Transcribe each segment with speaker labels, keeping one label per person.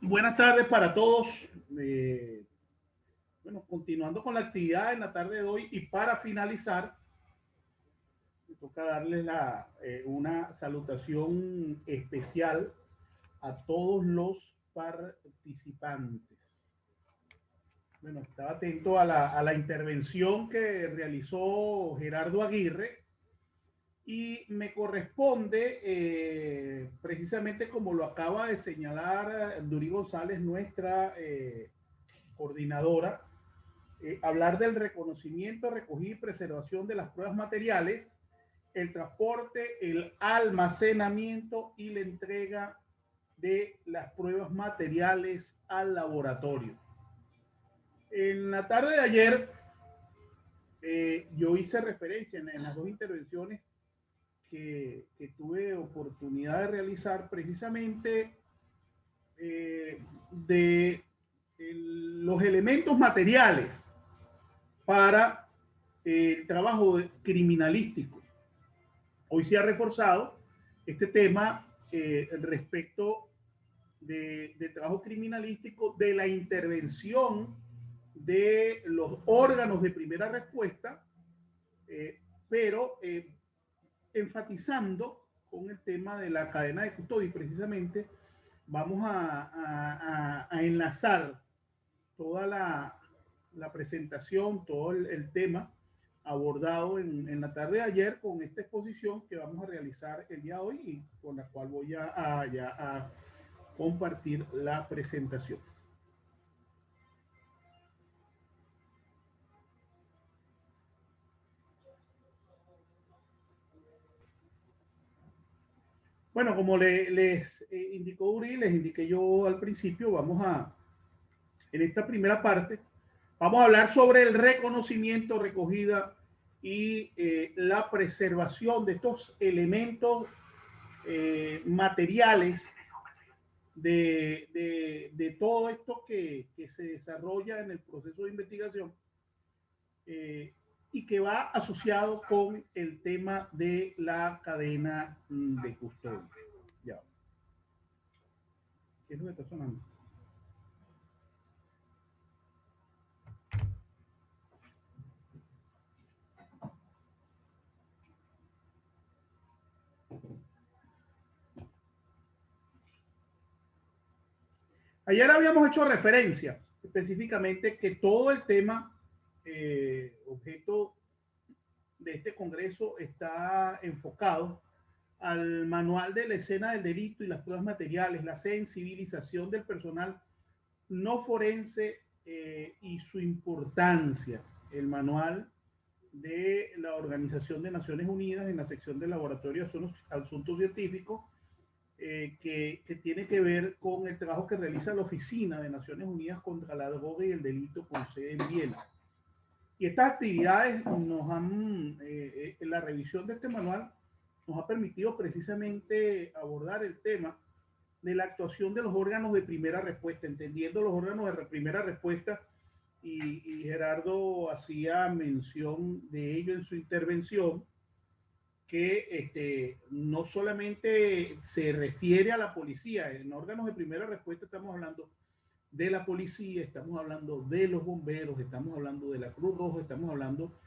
Speaker 1: Buenas tardes para todos. Bueno, continuando con la actividad en la tarde de hoy y para finalizar, me toca darles una salutación especial a todos los participantes. Bueno, estaba atento a la intervención que realizó Gerardo Aguirre y me corresponde, precisamente como lo acaba de señalar Duri González, nuestra coordinadora, hablar del reconocimiento, recogida y preservación de las pruebas materiales, el transporte, el almacenamiento y la entrega de las pruebas materiales al laboratorio. En la tarde de ayer, yo hice referencia en las dos intervenciones que tuve oportunidad de realizar precisamente de los elementos materiales para el trabajo criminalístico. Hoy se ha reforzado este tema respecto de trabajo criminalístico, de la intervención de los órganos de primera respuesta, pero enfatizando con el tema de la cadena de custodia. Y precisamente vamos a enlazar toda la presentación, todo el tema abordado en la tarde de ayer con esta exposición que vamos a realizar el día de hoy y con la cual voy a compartir la presentación. Bueno, como les indicó Uri, les indiqué yo al principio, en esta primera parte, vamos a hablar sobre el reconocimiento, recogida y la preservación de estos elementos materiales de todo esto que se desarrolla en el proceso de investigación y que va asociado con el tema de la cadena de custodia. Ya. ¿Qué es lo que está sonando? Ayer habíamos hecho referencia específicamente que todo el tema objeto de este congreso está enfocado al manual de la escena del delito y las pruebas materiales, la sensibilización del personal no forense y su importancia. El manual de la Organización de Naciones Unidas en la sección de laboratorio de asuntos científicos que tiene que ver con el trabajo que realiza la Oficina de Naciones Unidas contra la Droga y el Delito con sede en Viena. Y estas actividades la revisión de este manual nos ha permitido precisamente abordar el tema de la actuación de los órganos de primera respuesta, entendiendo los órganos de primera respuesta, y Gerardo hacía mención de ello en su intervención, que no solamente se refiere a la policía, en órganos de primera respuesta estamos hablando de la policía, estamos hablando de los bomberos, estamos hablando de la Cruz Roja, estamos hablando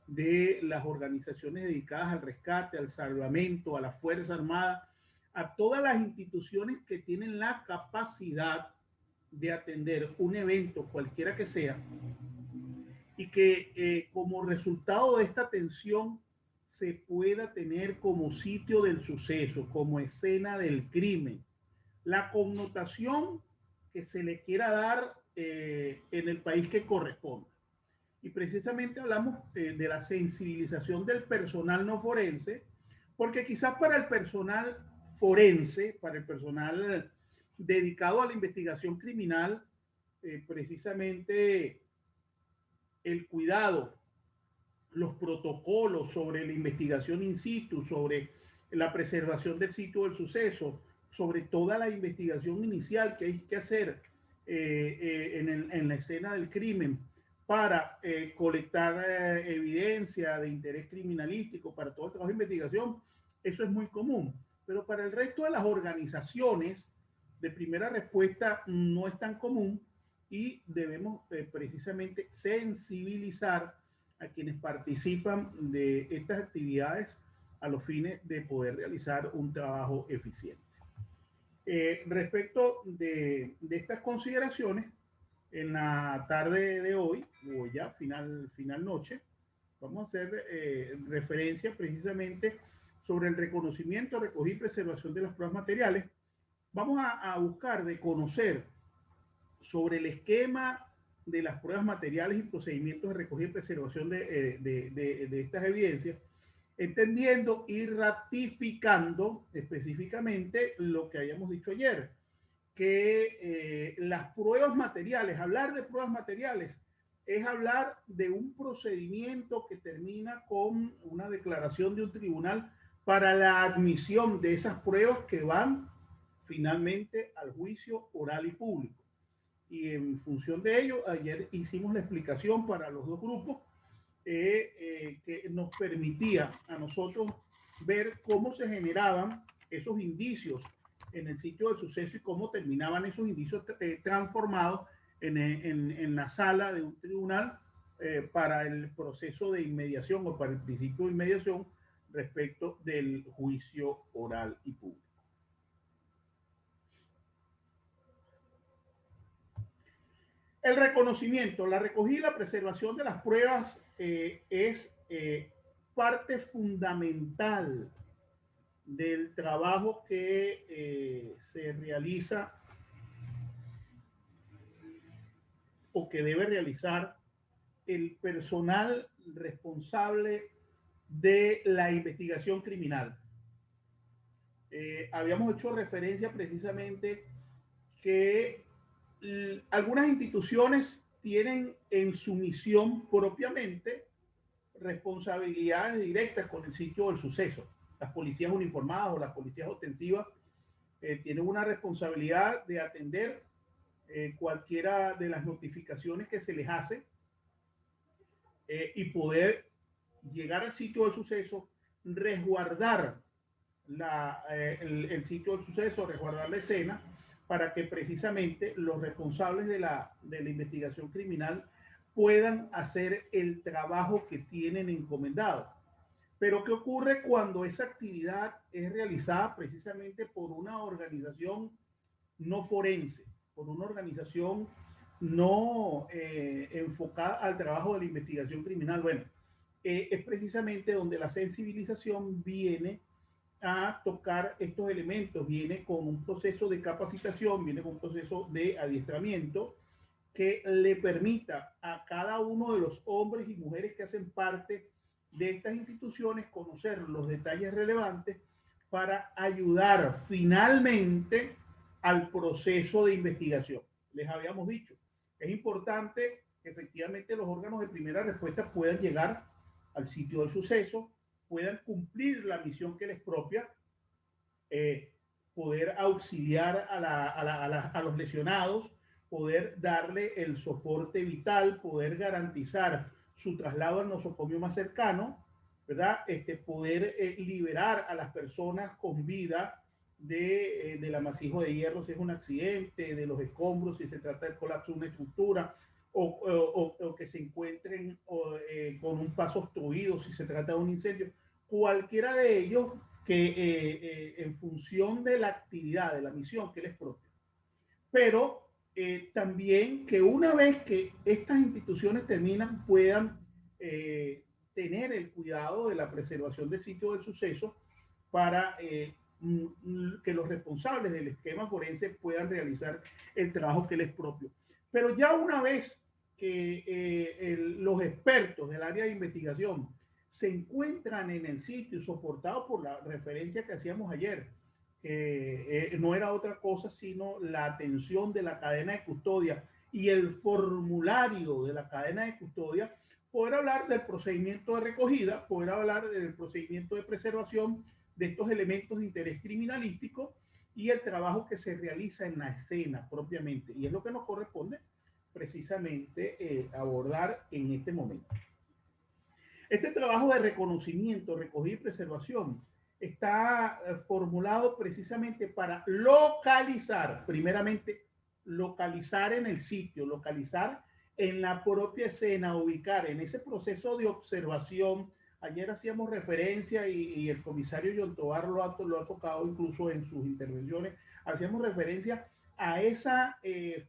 Speaker 1: de las organizaciones dedicadas al rescate, al salvamento, a la Fuerza Armada, a todas las instituciones que tienen la capacidad de atender un evento, cualquiera que sea, y que como resultado de esta atención se pueda tener como sitio del suceso, como escena del crimen, la connotación que se le quiera dar en el país que corresponda. Y precisamente hablamos de la sensibilización del personal no forense, porque quizás para el personal forense, para el personal dedicado a la investigación criminal, precisamente el cuidado, los protocolos sobre la investigación in situ, sobre la preservación del sitio del suceso, sobre toda la investigación inicial que hay que hacer en la escena del crimen para colectar evidencia de interés criminalístico, para todo el trabajo de investigación, eso es muy común. Pero para el resto de las organizaciones de primera respuesta no es tan común y debemos precisamente sensibilizar a quienes participan de estas actividades a los fines de poder realizar un trabajo eficiente. Respecto de estas consideraciones, en la tarde de hoy, o ya final noche, vamos a hacer referencia precisamente sobre el reconocimiento, recogida y preservación de las pruebas materiales. Vamos a buscar de conocer sobre el esquema de las pruebas materiales y procedimientos de recogida y preservación de estas evidencias, entendiendo y ratificando específicamente lo que habíamos dicho ayer, que las pruebas materiales, hablar de pruebas materiales, es hablar de un procedimiento que termina con una declaración de un tribunal para la admisión de esas pruebas que van finalmente al juicio oral y público. Y en función de ello, ayer hicimos la explicación para los dos grupos que nos permitía a nosotros ver cómo se generaban esos indicios en el sitio del suceso y cómo terminaban esos indicios transformados en la sala de un tribunal para el proceso de inmediación o para el principio de inmediación respecto del juicio oral y público. El reconocimiento, la recogida y la preservación de las pruebas es parte fundamental del trabajo que se realiza o que debe realizar el personal responsable de la investigación criminal. Habíamos hecho referencia precisamente que algunas instituciones tienen en su misión propiamente responsabilidades directas con el sitio del suceso. Las policías uniformadas o las policías ostensivas tienen una responsabilidad de atender cualquiera de las notificaciones que se les hace y poder llegar al sitio del suceso, resguardar el sitio del suceso, resguardar la escena, para que precisamente los responsables de la investigación criminal puedan hacer el trabajo que tienen encomendado. Pero ¿qué ocurre cuando esa actividad es realizada precisamente por una organización no forense, por una organización no enfocada al trabajo de la investigación criminal? Bueno, es precisamente donde la sensibilización viene a tocar estos elementos, viene con un proceso de capacitación, viene con un proceso de adiestramiento que le permita a cada uno de los hombres y mujeres que hacen parte de estas instituciones conocer los detalles relevantes para ayudar finalmente al proceso de investigación. Les habíamos dicho, es importante que efectivamente los órganos de primera respuesta puedan llegar al sitio del suceso, puedan cumplir la misión que les propia, poder auxiliar a los lesionados, poder darle el soporte vital, poder garantizar su traslado al nosocomio más cercano, ¿verdad? Poder liberar a las personas con vida del amasijo de hierro si es un accidente, de los escombros si se trata del colapso de una estructura, o que se encuentren con un paso obstruido si se trata de un incendio. Cualquiera de ellos que en función de la actividad, de la misión que les propia. Pero también que una vez que estas instituciones terminan puedan tener el cuidado de la preservación del sitio del suceso para que los responsables del esquema forense puedan realizar el trabajo que les propio. Pero ya una vez que los expertos del área de investigación se encuentran en el sitio soportados por la referencia que hacíamos ayer, no era otra cosa sino la atención de la cadena de custodia y el formulario de la cadena de custodia, poder hablar del procedimiento de recogida, poder hablar del procedimiento de preservación de estos elementos de interés criminalístico y el trabajo que se realiza en la escena propiamente. Y es lo que nos corresponde precisamente abordar en este momento. Este trabajo de reconocimiento, recogida y preservación está formulado precisamente para localizar, primeramente, localizar en el sitio, localizar en la propia escena, ubicar en ese proceso de observación. Ayer hacíamos referencia y el comisario John Tovar lo ha tocado incluso en sus intervenciones, hacíamos referencia a esa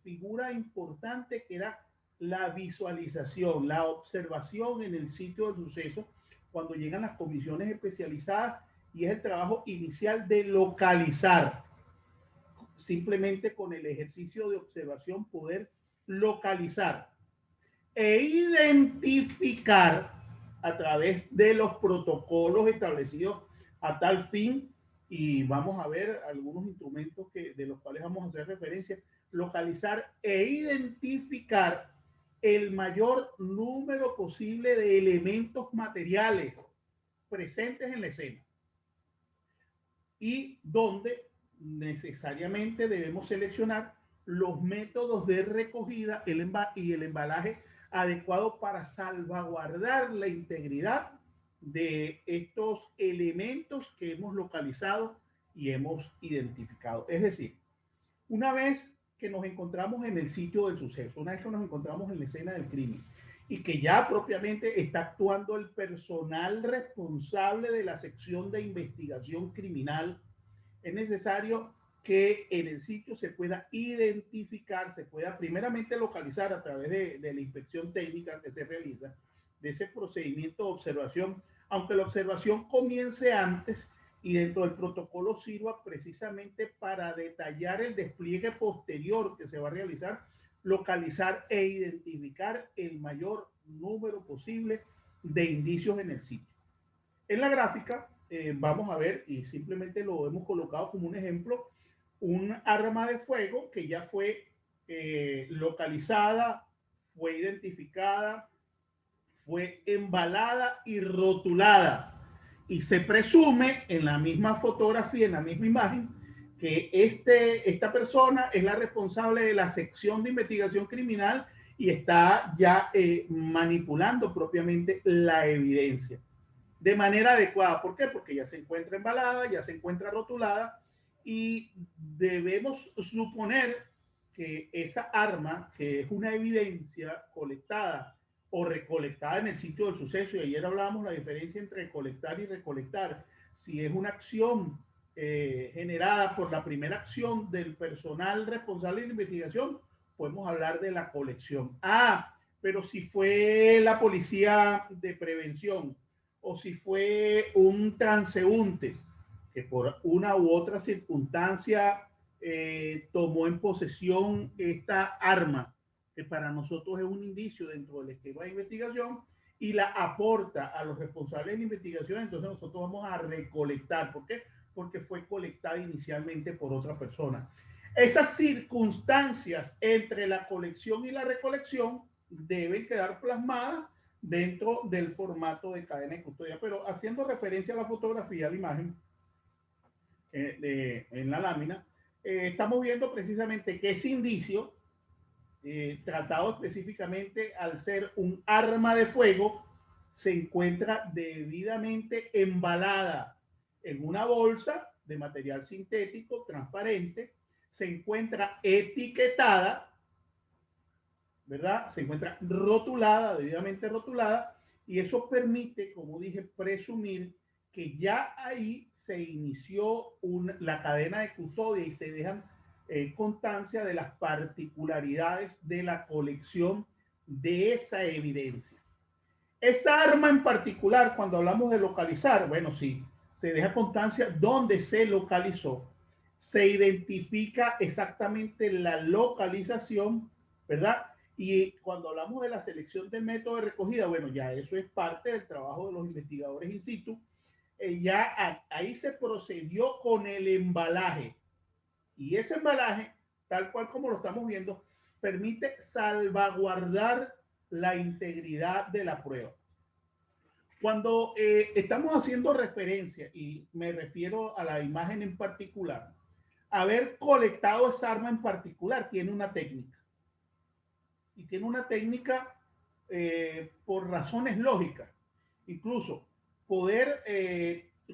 Speaker 1: figura importante que era la visualización, la observación en el sitio del suceso, cuando llegan las comisiones especializadas, y es el trabajo inicial de localizar, simplemente con el ejercicio de observación poder localizar e identificar a través de los protocolos establecidos a tal fin, y vamos a ver algunos instrumentos de los cuales vamos a hacer referencia, localizar e identificar el mayor número posible de elementos materiales presentes en la escena, y donde necesariamente debemos seleccionar los métodos de recogida y el embalaje adecuado para salvaguardar la integridad de estos elementos que hemos localizado y hemos identificado. Es decir, una vez que nos encontramos en el sitio del suceso, una vez que nos encontramos en la escena del crimen y que ya propiamente está actuando el personal responsable de la sección de investigación criminal, es necesario que en el sitio se pueda identificar, se pueda primeramente localizar a través de la inspección técnica que se realiza, de ese procedimiento de observación, aunque la observación comience antes y dentro del protocolo sirva precisamente para detallar el despliegue posterior que se va a realizar, localizar e identificar el mayor número posible de indicios en el sitio. En la gráfica vamos a ver, y simplemente lo hemos colocado como un ejemplo, un arma de fuego que ya fue localizada, fue identificada, fue embalada y rotulada. Y se presume en la misma fotografía, en la misma imagen, que esta persona es la responsable de la sección de investigación criminal y está ya manipulando propiamente la evidencia de manera adecuada. ¿Por qué? Porque ya se encuentra embalada, ya se encuentra rotulada, y debemos suponer que esa arma, que es una evidencia colectada o recolectada en el sitio del suceso, y ayer hablábamos la diferencia entre colectar y recolectar, si es una acción generada por la primera acción del personal responsable de la investigación, podemos hablar de la colección. Pero si fue la policía de prevención, o si fue un transeúnte que por una u otra circunstancia tomó en posesión esta arma, que para nosotros es un indicio dentro del esquema de investigación, y la aporta a los responsables de la investigación, entonces nosotros vamos a recolectar. ¿Por qué? Porque fue colectada inicialmente por otra persona. Esas circunstancias entre la colección y la recolección deben quedar plasmadas dentro del formato de cadena de custodia. Pero haciendo referencia a la fotografía, a la imagen en la lámina, estamos viendo precisamente que ese indicio, tratado específicamente al ser un arma de fuego, se encuentra debidamente embalada en una bolsa de material sintético transparente, se encuentra etiquetada, ¿verdad? Se encuentra rotulada, debidamente rotulada, y eso permite, como dije, presumir que ya ahí se inició la cadena de custodia y se dejan constancia de las particularidades de la colección de esa evidencia. Esa arma en particular, cuando hablamos de localizar, bueno, sí, se deja constancia dónde se localizó, se identifica exactamente la localización, ¿verdad? Y cuando hablamos de la selección del método de recogida, bueno, ya eso es parte del trabajo de los investigadores in situ. Ahí se procedió con el embalaje. Y ese embalaje, tal cual como lo estamos viendo, permite salvaguardar la integridad de la prueba. Cuando estamos haciendo referencia, y me refiero a la imagen en particular, haber colectado esa arma en particular tiene una técnica. Y tiene una técnica por razones lógicas. Incluso poder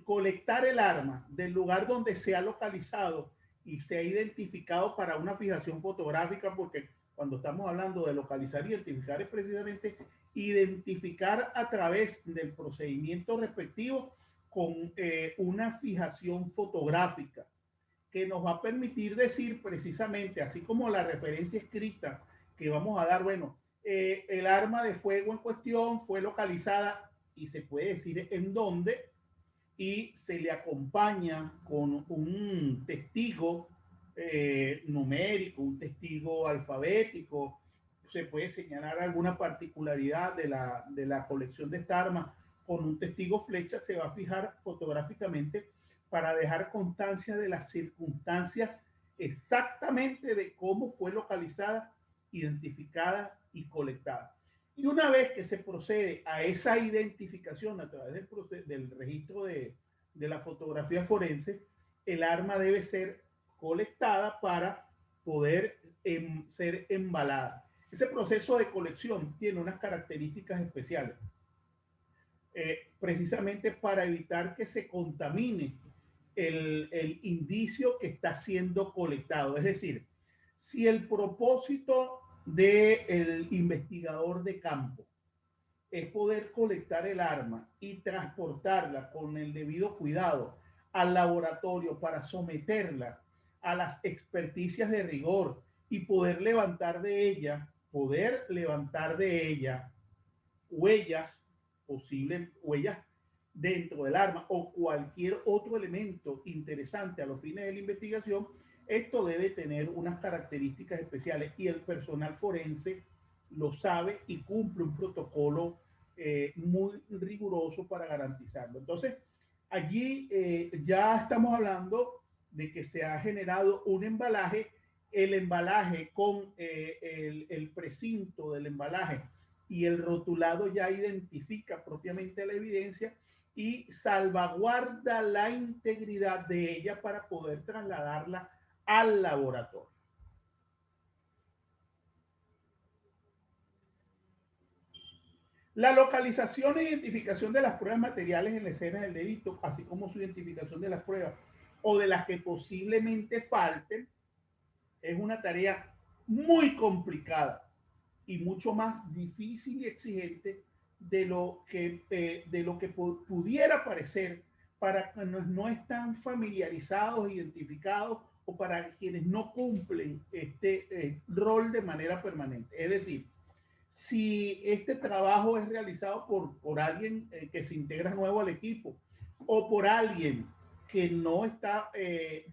Speaker 1: colectar el arma del lugar donde se ha localizado y se ha identificado para una fijación fotográfica, porque cuando estamos hablando de localizar y identificar es precisamente identificar a través del procedimiento respectivo con una fijación fotográfica que nos va a permitir decir precisamente, así como la referencia escrita que vamos a dar, bueno, el arma de fuego en cuestión fue localizada y se puede decir en dónde, y se le acompaña con un testigo numérico, un testigo alfabético. Se puede señalar alguna particularidad de la colección de esta arma con un testigo flecha, se va a fijar fotográficamente para dejar constancia de las circunstancias exactamente de cómo fue localizada, identificada y colectada. Y una vez que se procede a esa identificación a través del registro de la fotografía forense, el arma debe ser colectada para poder ser embalada. Ese proceso de colección tiene unas características especiales, precisamente para evitar que se contamine el indicio que está siendo colectado. Es decir, si el propósito del investigador de campo es poder colectar el arma y transportarla con el debido cuidado al laboratorio para someterla a las experticias de rigor y poder levantar de ella huellas, posibles huellas dentro del arma o cualquier otro elemento interesante a los fines de la investigación, esto debe tener unas características especiales y el personal forense lo sabe y cumple un protocolo muy riguroso para garantizarlo. Entonces, allí ya estamos hablando de que se ha generado un embalaje, el embalaje con el precinto del embalaje y el rotulado ya identifica propiamente la evidencia y salvaguarda la integridad de ella para poder trasladarla al laboratorio. La localización e identificación de las pruebas materiales en la escena del delito, así como su identificación de las pruebas o de las que posiblemente falten, es una tarea muy complicada y mucho más difícil y exigente de lo que pudiera parecer para quienes no están familiarizados, identificados o para quienes no cumplen este rol de manera permanente. Es decir, si este trabajo es realizado por alguien que se integra nuevo al equipo o por alguien que no está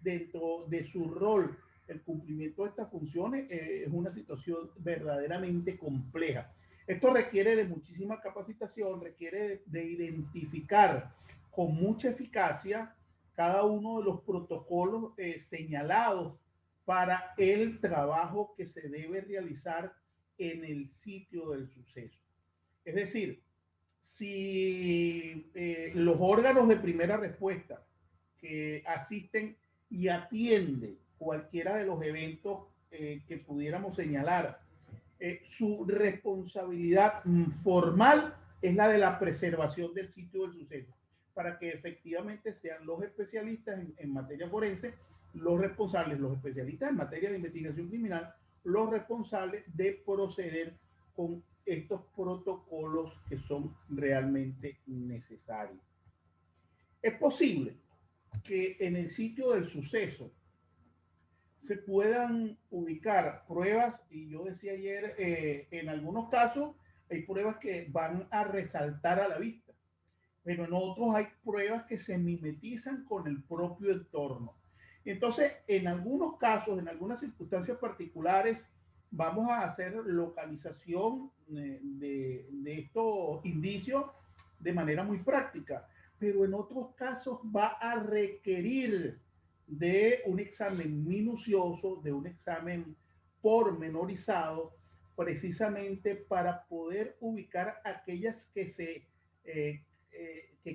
Speaker 1: dentro de su rol, el cumplimiento de estas funciones es una situación verdaderamente compleja. Esto requiere de muchísima capacitación, requiere de identificar con mucha eficacia cada uno de los protocolos señalados para el trabajo que se debe realizar en el sitio del suceso. Es decir, si los órganos de primera respuesta que asisten y atienden cualquiera de los eventos que pudiéramos señalar, su responsabilidad formal es la de la preservación del sitio del suceso, para que efectivamente sean los especialistas en materia forense, los responsables, los especialistas en materia de investigación criminal, los responsables de proceder con estos protocolos que son realmente necesarios. Es posible que en el sitio del suceso se puedan ubicar pruebas, y yo decía ayer, en algunos casos hay pruebas que van a resaltar a la vista, pero en otros hay pruebas que se mimetizan con el propio entorno. Entonces, en algunos casos, en algunas circunstancias particulares, vamos a hacer localización de estos indicios de manera muy práctica, pero en otros casos va a requerir de un examen minucioso, de un examen pormenorizado, precisamente para poder ubicar aquellas que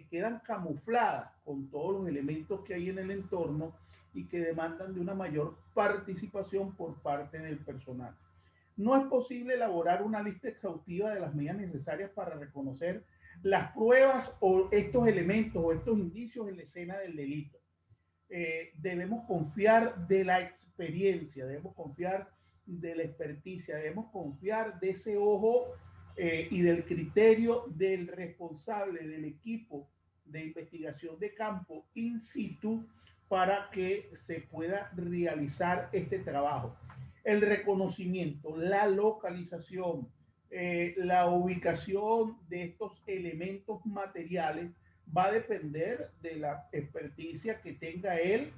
Speaker 1: quedan camufladas con todos los elementos que hay en el entorno y que demandan de una mayor participación por parte del personal. No es posible elaborar una lista exhaustiva de las medidas necesarias para reconocer las pruebas o estos elementos o estos indicios en la escena del delito. Debemos confiar de la experiencia, debemos confiar de la experticia, debemos confiar de ese ojo y del criterio del responsable del equipo de investigación de campo in situ para que se pueda realizar este trabajo. El reconocimiento, la localización, la ubicación de estos elementos materiales va a depender de la experticia que tenga él,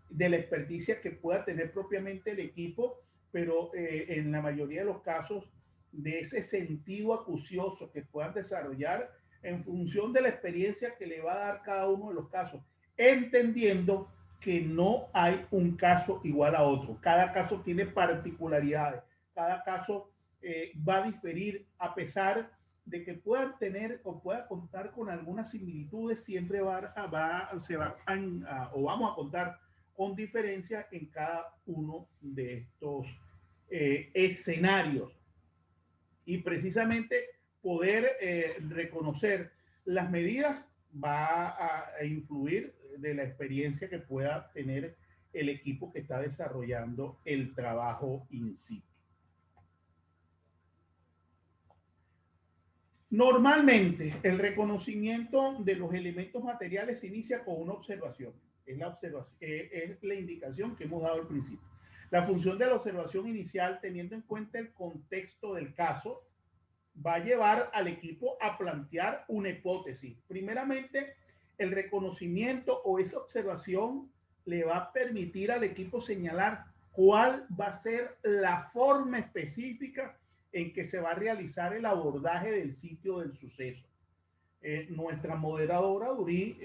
Speaker 1: de la experticia que pueda tener propiamente el equipo, pero en la mayoría de los casos de ese sentido acucioso que puedan desarrollar en función de la experiencia que le va a dar cada uno de los casos, entendiendo que no hay un caso igual a otro. Cada caso tiene particularidades, cada caso va a diferir a pesar de que puedan tener o pueda contar con algunas similitudes, siempre vamos a contar con diferencias en cada uno de estos escenarios. Y precisamente poder reconocer las medidas va a influir de la experiencia que pueda tener el equipo que está desarrollando el trabajo in situ. Normalmente, el reconocimiento de los elementos materiales se inicia con una observación. Es la indicación que hemos dado al principio. La función de la observación inicial, teniendo en cuenta el contexto del caso, va a llevar al equipo a plantear una hipótesis. Primeramente, el reconocimiento o esa observación le va a permitir al equipo señalar cuál va a ser la forma específica en que se va a realizar el abordaje del sitio del suceso. Nuestra moderadora Durí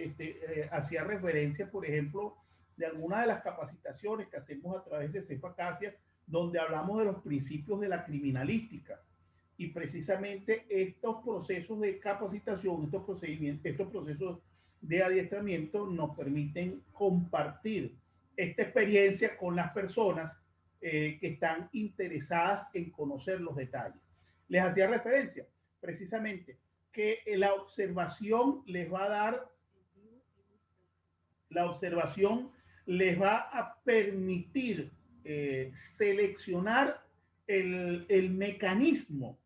Speaker 1: hacía referencia, por ejemplo, de algunas de las capacitaciones que hacemos a través de Cefacacia, donde hablamos de los principios de la criminalística. Y precisamente estos procesos de capacitación, estos procesos de adiestramiento nos permiten compartir esta experiencia con las personas que están interesadas en conocer los detalles. Les hacía referencia precisamente que la observación les va a dar, la observación les va a permitir seleccionar el mecanismo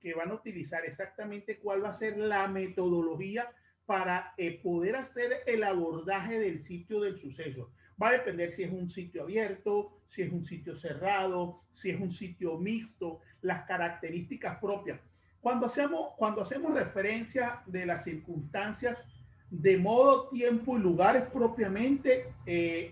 Speaker 1: que van a utilizar, exactamente cuál va a ser la metodología para poder hacer el abordaje del sitio del suceso. Va a depender si es un sitio abierto, si es un sitio cerrado, si es un sitio mixto, las características propias. Cuando hacemos referencia de las circunstancias de modo, tiempo y lugares propiamente,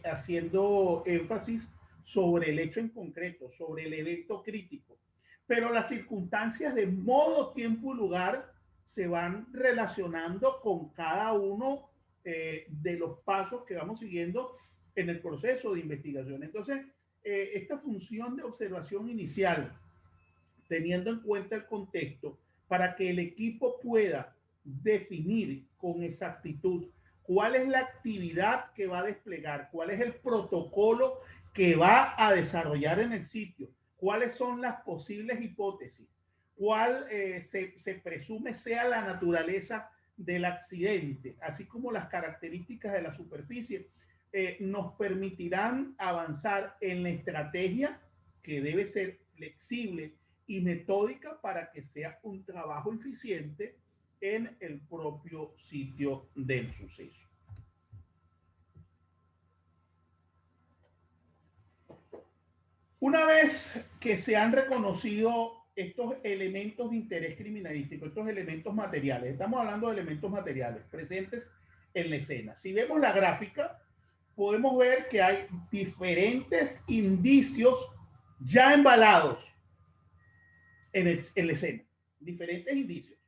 Speaker 1: haciendo énfasis sobre el hecho en concreto, sobre el evento crítico. Pero las circunstancias de modo, tiempo y lugar se van relacionando con cada uno de los pasos que vamos siguiendo en el proceso de investigación. Entonces, esta función de observación inicial, teniendo en cuenta el contexto, para que el equipo pueda definir con exactitud cuál es la actividad que va a desplegar, cuál es el protocolo que va a desarrollar en el sitio, cuáles son las posibles hipótesis, cuál se presume sea la naturaleza del accidente, así como las características de la superficie, nos permitirán avanzar en la estrategia que debe ser flexible y metódica para que sea un trabajo eficiente en el propio sitio del suceso. Una vez que se han reconocido estos elementos de interés criminalístico, estos elementos materiales, estamos hablando de elementos materiales presentes en la escena. Si vemos la gráfica, podemos ver que hay diferentes indicios ya embalados en la escena, diferentes indicios.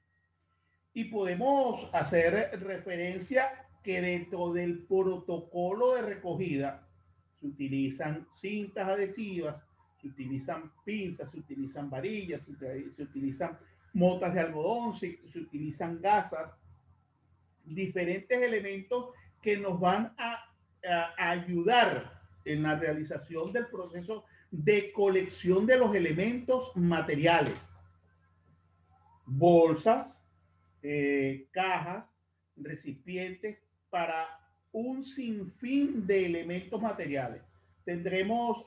Speaker 1: Y podemos hacer referencia que dentro del protocolo de recogida se utilizan cintas adhesivas, se utilizan pinzas, se utilizan varillas, se utilizan motas de algodón, se utilizan gasas, diferentes elementos que nos van a ayudar en la realización del proceso de colección de los elementos materiales. Bolsas, cajas, recipientes para un sinfín de elementos materiales. Tendremos,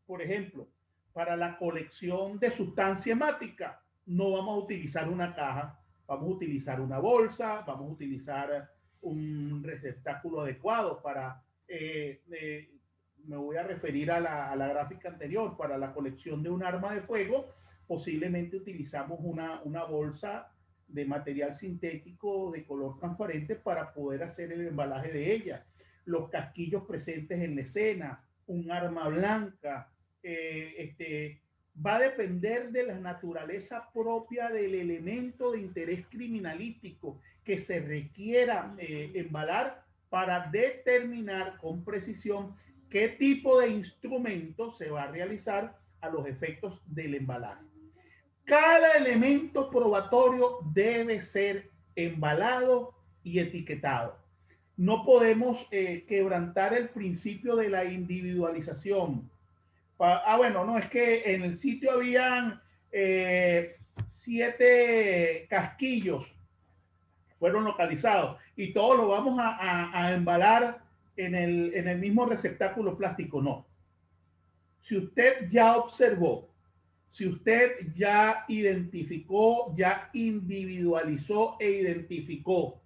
Speaker 1: por ejemplo, para la colección de sustancia hemática, no vamos a utilizar una caja, vamos a utilizar una bolsa, vamos a utilizar un receptáculo adecuado para, me voy a referir a la gráfica anterior, para la colección de un arma de fuego, posiblemente utilizamos una bolsa de material sintético de color transparente para poder hacer el embalaje de ella. Los casquillos presentes en la escena, un arma blanca, va a depender de la naturaleza propia del elemento de interés criminalístico que se requiera embalar para determinar con precisión qué tipo de instrumento se va a realizar a los efectos del embalaje. Cada elemento probatorio debe ser embalado y etiquetado. No podemos quebrantar el principio de la individualización. Bueno, no, es que en el sitio habían 7 casquillos, fueron localizados, y todos lo vamos a embalar en el mismo receptáculo plástico. No. Si usted ya observó, si usted ya identificó, ya individualizó e identificó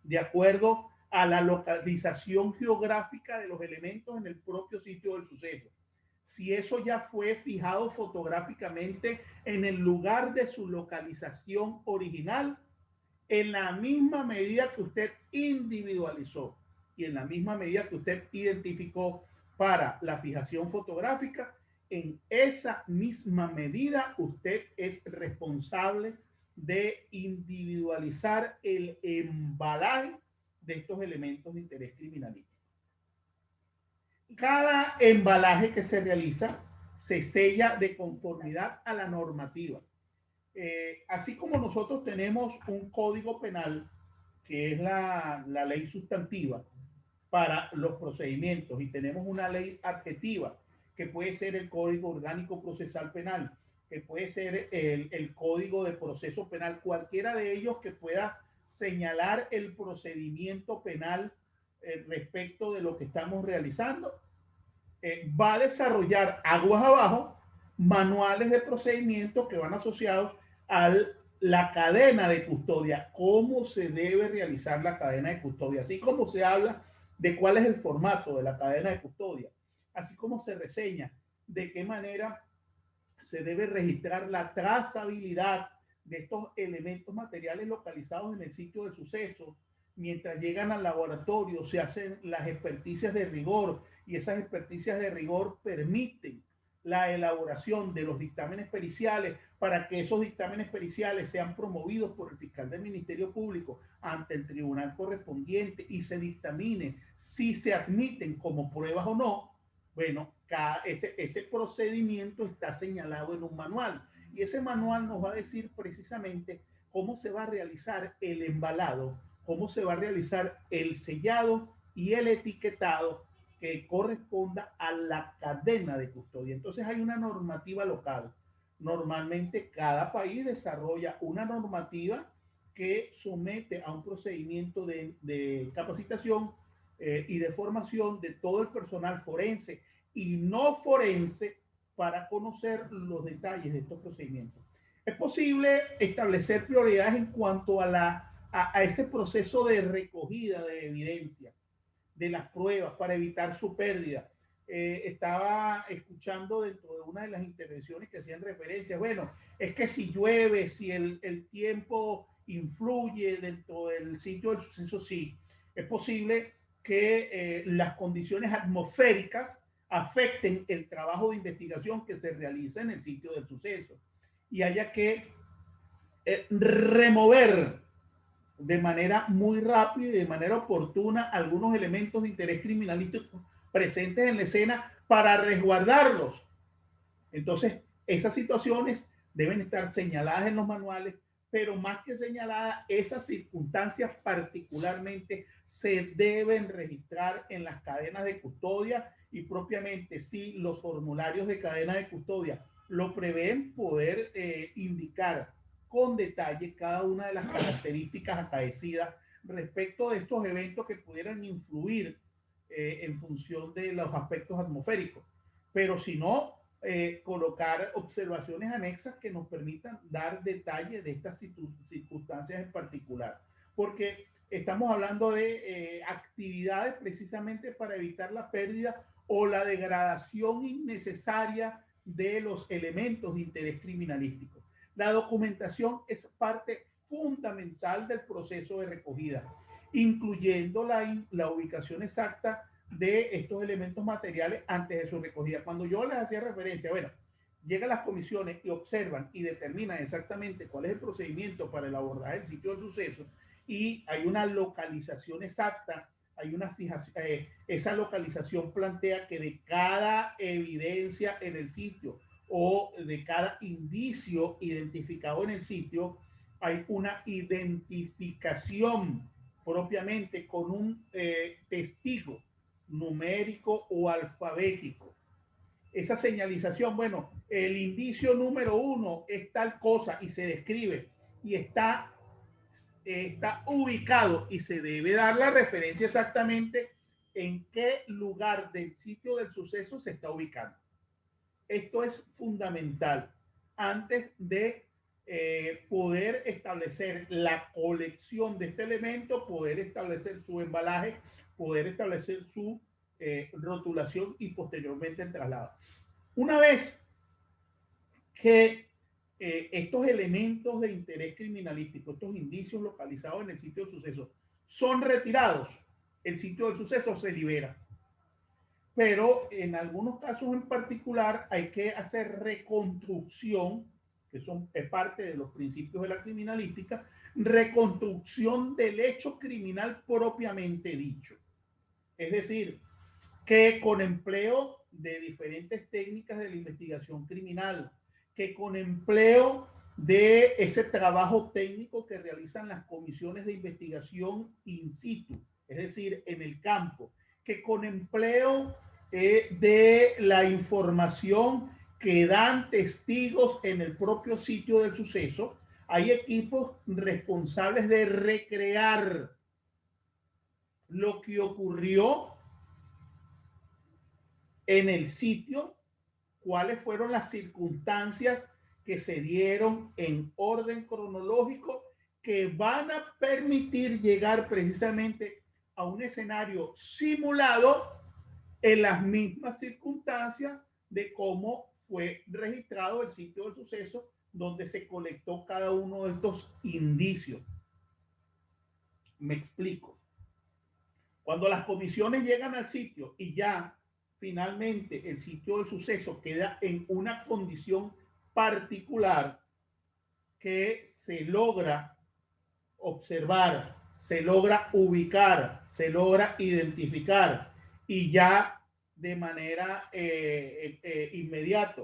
Speaker 1: de acuerdo a la localización geográfica de los elementos en el propio sitio del suceso, si eso ya fue fijado fotográficamente en el lugar de su localización original, en la misma medida que usted individualizó y en la misma medida que usted identificó para la fijación fotográfica, en esa misma medida usted es responsable de individualizar el embalaje de estos elementos de interés criminalístico. Cada embalaje que se realiza se sella de conformidad a la normativa. Así como nosotros tenemos un código penal, que es la ley sustantiva para los procedimientos, y tenemos una ley adjetiva, que puede ser el Código Orgánico Procesal Penal, que puede ser el Código de Proceso Penal, cualquiera de ellos que pueda señalar el procedimiento penal respecto de lo que estamos realizando, va a desarrollar aguas abajo manuales de procedimientos que van asociados a la cadena de custodia, cómo se debe realizar la cadena de custodia, así como se habla de cuál es el formato de la cadena de custodia, así como se reseña de qué manera se debe registrar la trazabilidad de estos elementos materiales localizados en el sitio del suceso. Mientras llegan al laboratorio, se hacen las experticias de rigor, y esas experticias de rigor permiten la elaboración de los dictámenes periciales para que esos dictámenes periciales sean promovidos por el fiscal del Ministerio Público ante el tribunal correspondiente y se dictamine si se admiten como pruebas o no. Bueno, ese procedimiento está señalado en un manual, y ese manual nos va a decir precisamente cómo se va a realizar el embalado, cómo se va a realizar el sellado y el etiquetado que corresponda a la cadena de custodia. Entonces hay una normativa local. Normalmente cada país desarrolla una normativa que somete a un procedimiento de capacitación y de formación de todo el personal forense y no forense para conocer los detalles de estos procedimientos. Es posible establecer prioridades en cuanto a ese proceso de recogida de evidencia, de las pruebas, para evitar su pérdida. Estaba escuchando dentro de una de las intervenciones que hacían referencia, bueno, es que si llueve, si el tiempo influye dentro del sitio del suceso, sí, es posible que las condiciones atmosféricas afecten el trabajo de investigación que se realiza en el sitio del suceso y haya que remover de manera muy rápida y de manera oportuna algunos elementos de interés criminalístico presentes en la escena para resguardarlos. Entonces, esas situaciones deben estar señaladas en los manuales, pero más que señaladas, esas circunstancias particularmente se deben registrar en las cadenas de custodia, y propiamente si los formularios de cadena de custodia lo prevén, poder indicar con detalle cada una de las características acaecidas respecto de estos eventos que pudieran influir en función de los aspectos atmosféricos. Pero si no, colocar observaciones anexas que nos permitan dar detalle de estas circunstancias en particular. Porque estamos hablando de actividades precisamente para evitar la pérdida o la degradación innecesaria de los elementos de interés criminalístico. La documentación es parte fundamental del proceso de recogida, incluyendo la ubicación exacta de estos elementos materiales antes de su recogida. Cuando yo les hacía referencia, bueno, llegan las comisiones y observan y determinan exactamente cuál es el procedimiento para el abordaje del sitio del suceso y hay una localización exacta, hay una fijación, esa localización plantea que de cada evidencia en el sitio o de cada indicio identificado en el sitio, hay una identificación propiamente con un testigo numérico o alfabético. Esa señalización, bueno, el indicio número 1 es tal cosa y se describe y está ubicado y se debe dar la referencia exactamente en qué lugar del sitio del suceso se está ubicando. Esto es fundamental antes de poder establecer la colección de este elemento, poder establecer su embalaje, poder establecer su rotulación y posteriormente el traslado. Una vez que estos elementos de interés criminalístico, estos indicios localizados en el sitio del suceso, son retirados, el sitio del suceso se libera. Pero en algunos casos en particular hay que hacer reconstrucción, que es parte de los principios de la criminalística, reconstrucción del hecho criminal propiamente dicho. Es decir, que con empleo de diferentes técnicas de la investigación criminal, que con empleo de ese trabajo técnico que realizan las comisiones de investigación in situ, es decir, en el campo, que con empleo de la información que dan testigos en el propio sitio del suceso, hay equipos responsables de recrear lo que ocurrió en el sitio, cuáles fueron las circunstancias que se dieron en orden cronológico que van a permitir llegar precisamente a un escenario simulado en las mismas circunstancias de cómo fue registrado el sitio del suceso donde se colectó cada uno de estos indicios. Me explico. Cuando las comisiones llegan al sitio y ya finalmente el sitio del suceso queda en una condición particular que se logra observar, se logra ubicar, se logra identificar y ya de manera inmediata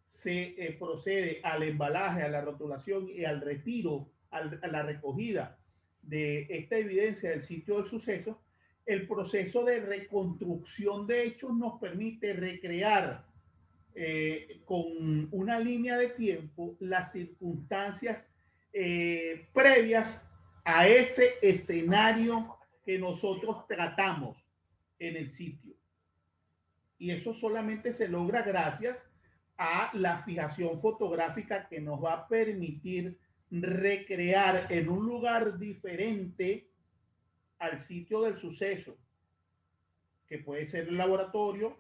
Speaker 1: se procede al embalaje, a la rotulación y al retiro, a la recogida de esta evidencia del sitio del suceso. El proceso de reconstrucción de hechos nos permite recrear con una línea de tiempo las circunstancias previas a ese escenario que nosotros tratamos en el sitio. Y eso solamente se logra gracias a la fijación fotográfica que nos va a permitir recrear en un lugar diferente al sitio del suceso, que puede ser el laboratorio,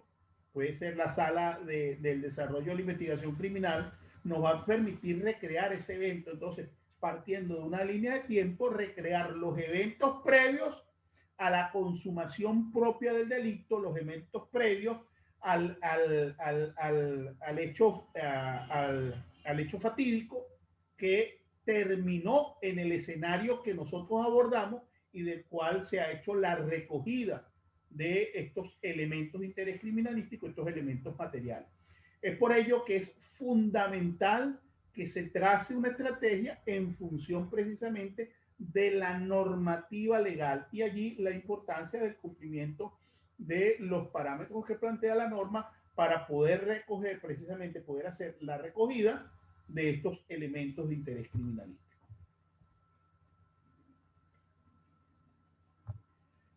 Speaker 1: puede ser la sala del desarrollo de la investigación criminal, nos va a permitir recrear ese evento. Entonces, partiendo de una línea de tiempo, recrear los eventos previos a la consumación propia del delito, los eventos previos al hecho fatídico que terminó en el escenario que nosotros abordamos y del cual se ha hecho la recogida de estos elementos de interés criminalístico, estos elementos materiales. Es por ello que es fundamental que se trace una estrategia en función precisamente de la normativa legal y allí la importancia del cumplimiento de los parámetros que plantea la norma para poder recoger, precisamente poder hacer la recogida de estos elementos de interés criminalístico.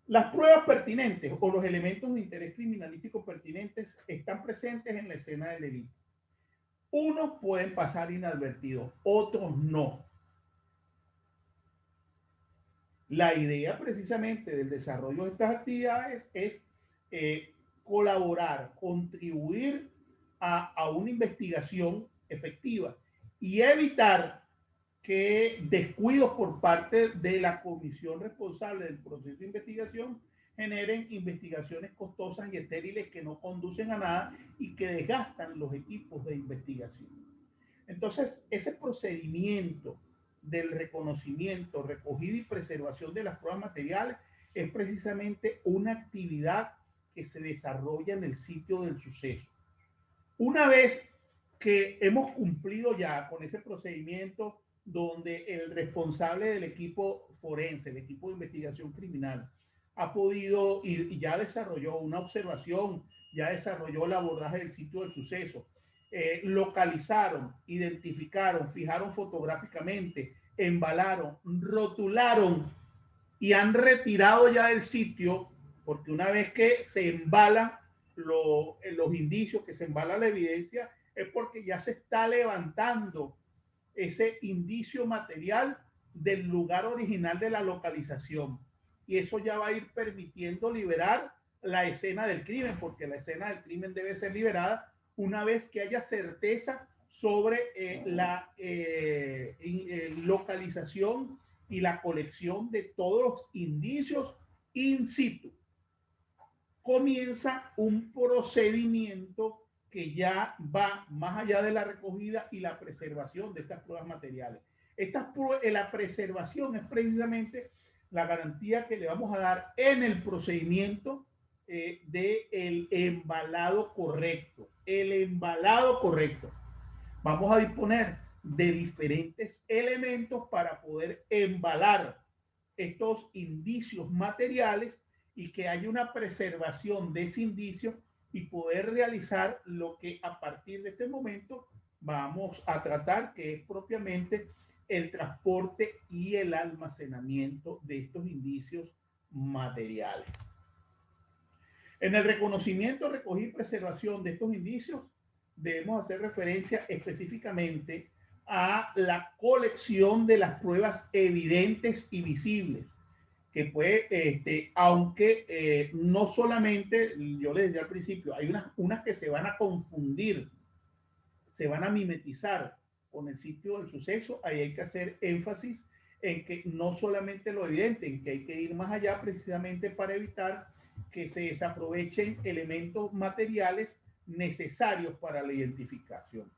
Speaker 1: Las pruebas pertinentes o los elementos de interés criminalístico pertinentes están presentes en la escena del delito. Unos pueden pasar inadvertidos, otros no. La idea precisamente del desarrollo de estas actividades es colaborar, contribuir a una investigación efectiva y evitar que descuidos por parte de la comisión responsable del proceso de investigación generen investigaciones costosas y estériles que no conducen a nada y que desgastan los equipos de investigación. Entonces, ese procedimiento del reconocimiento, recogida y preservación de las pruebas materiales es precisamente una actividad que se desarrolla en el sitio del suceso. Una vez que hemos cumplido ya con ese procedimiento donde el responsable del equipo forense, el equipo de investigación criminal, ha podido y ya desarrolló una observación, ya desarrolló el abordaje del sitio del suceso, localizaron, identificaron, fijaron fotográficamente, embalaron, rotularon y han retirado ya del sitio, porque una vez que se embalan los indicios, que se embala la evidencia, es porque ya se está levantando ese indicio material del lugar original de la localización. Y eso ya va a ir permitiendo liberar la escena del crimen, porque la escena del crimen debe ser liberada una vez que haya certeza sobre la localización y la colección de todos los indicios in situ. Comienza un procedimiento que ya va más allá de la recogida y la preservación de estas pruebas materiales. La preservación es precisamente la garantía que le vamos a dar en el procedimiento del embalado correcto. El embalado correcto. Vamos a disponer de diferentes elementos para poder embalar estos indicios materiales y que haya una preservación de ese indicio y poder realizar lo que a partir de este momento vamos a tratar, que es propiamente el transporte y el almacenamiento de estos indicios materiales. En el reconocimiento, recogida y preservación de estos indicios, debemos hacer referencia específicamente a la colección de las pruebas evidentes y visibles, que puede, aunque no solamente, yo les decía al principio, hay unas que se van a confundir, se van a mimetizar con el sitio del suceso. Ahí hay que hacer énfasis en que no solamente lo evidente, en que hay que ir más allá precisamente para evitar que se desaprovechen elementos materiales necesarios para la identificación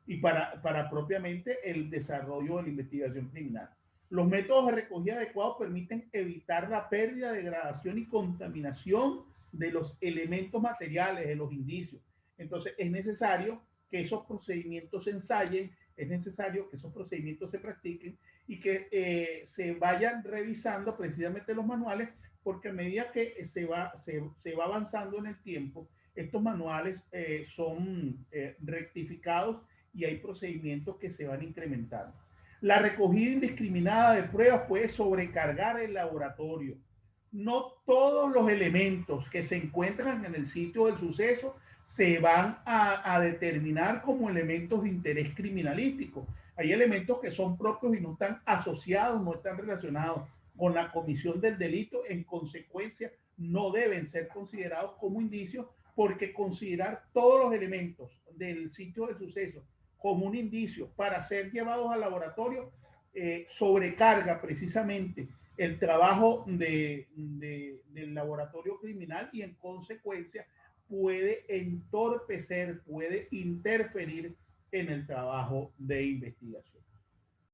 Speaker 1: y para propiamente el desarrollo de la investigación criminal. Los métodos de recogida adecuados permiten evitar la pérdida, degradación y contaminación de los elementos materiales, de los indicios. Entonces, es necesario que esos procedimientos se ensayen, es necesario que esos procedimientos se practiquen y que se vayan revisando precisamente los manuales, porque a medida que se va avanzando en el tiempo, estos manuales son rectificados y hay procedimientos que se van incrementando. La recogida indiscriminada de pruebas puede sobrecargar el laboratorio. No todos los elementos que se encuentran en el sitio del suceso se van a determinar como elementos de interés criminalístico. Hay elementos que son propios y no están asociados, no están relacionados con la comisión del delito. En consecuencia, no deben ser considerados como indicios, porque considerar todos los elementos del sitio del suceso como un indicio para ser llevados al laboratorio sobrecarga precisamente el trabajo del laboratorio criminal y en consecuencia puede entorpecer, puede interferir en el trabajo de investigación.